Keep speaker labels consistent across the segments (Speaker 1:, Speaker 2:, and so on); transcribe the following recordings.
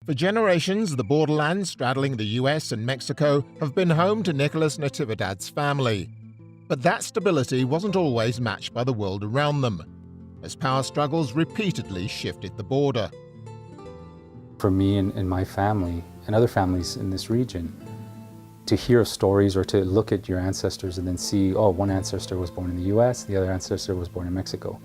Speaker 1: For generations, the borderlands straddling the US and Mexico have been home to Nicholas Natividad's family. But that stability wasn't always matched by the world around them, as power struggles repeatedly shifted the border.
Speaker 2: For me and my family, and other families in this region, to hear stories or to look at your ancestors and then see, oh, one ancestor was born in the US, the other ancestor was born in Mexico.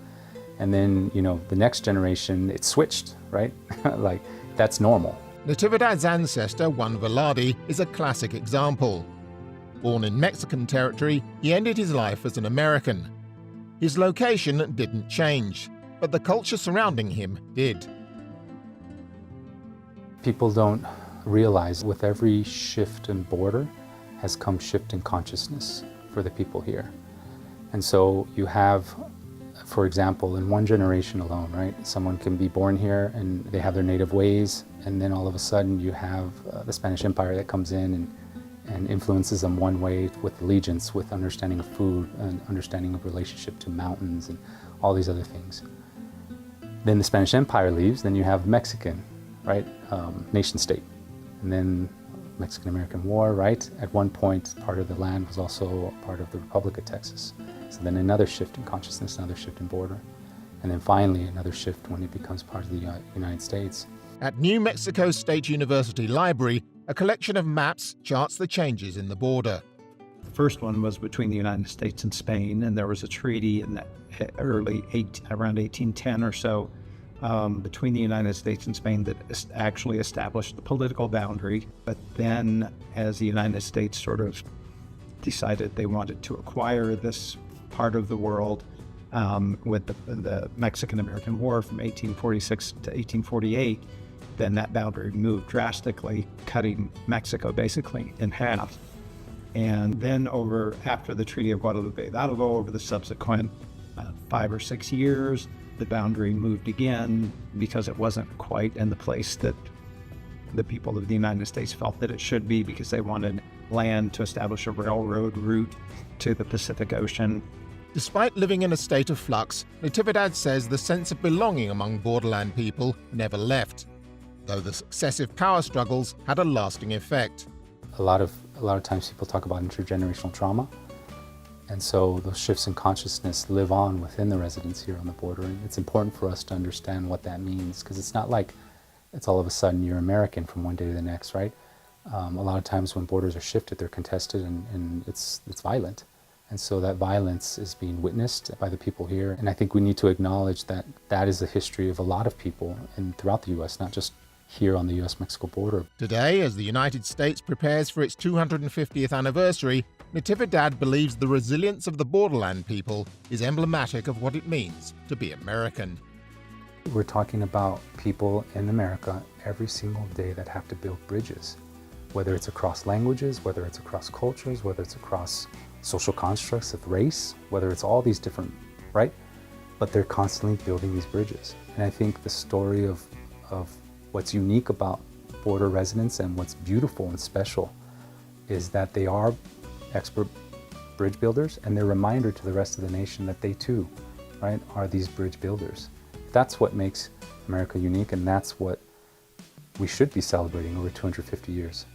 Speaker 2: And then, the next generation, it switched, right? Like, that's normal.
Speaker 1: Natividad's ancestor, Juan Velarde, is a classic example. Born in Mexican territory, he ended his life as an American. His location didn't change, but the culture surrounding him did.
Speaker 2: People don't realize with every shift in border has come shift in consciousness for the people here. And so you have, for example, in one generation alone, right? Someone can be born here and they have their native ways, and then all of a sudden you have the Spanish Empire that comes in and influences them one way with allegiance, with understanding of food and understanding of relationship to mountains and all these other things. Then the Spanish Empire leaves, then you have Mexican, right? Nation state. And then Mexican-American War, right? At one point, part of the land was also part of the Republic of Texas. So then another shift in consciousness, another shift in border. And then finally, another shift when it becomes part of the United States.
Speaker 1: At New Mexico State University Library, a collection of maps charts the changes in the border.
Speaker 3: The first one was between the United States and Spain, and there was a treaty in the around 1810 or so, between the United States and Spain that actually established the political boundary. But then as the United States sort of decided they wanted to acquire this part of the world with the Mexican-American War from 1846 to 1848, then that boundary moved drastically, cutting Mexico basically in half. And then after the Treaty of Guadalupe Hidalgo, over the subsequent 5 or 6 years, the boundary moved again because it wasn't quite in the place that the people of the United States felt that it should be, because they wanted land to establish a railroad route to the Pacific Ocean.
Speaker 1: Despite living in a state of flux, Natividad says the sense of belonging among borderland people never left, though the successive power struggles had a lasting effect.
Speaker 2: A lot of times people talk about intergenerational trauma. And so those shifts in consciousness live on within the residents here on the border. And it's important for us to understand what that means, because it's not like it's all of a sudden you're American from one day to the next, right? A lot of times when borders are shifted, they're contested and it's violent. And so that violence is being witnessed by the people here. And I think we need to acknowledge that that is the history of a lot of people throughout the U.S., not just here on the U.S.-Mexico border.
Speaker 1: Today, as the United States prepares for its 250th anniversary, Natividad believes the resilience of the borderland people is emblematic of what it means to be American.
Speaker 2: We're talking about people in America every single day that have to build bridges, whether it's across languages, whether it's across cultures, whether it's across social constructs of race, whether it's all these different, right? But they're constantly building these bridges. And I think the story of what's unique about border residents and what's beautiful and special is that they are expert bridge builders, and they're a reminder to the rest of the nation that they too, right, are these bridge builders. That's what makes America unique, and that's what we should be celebrating over 250 years.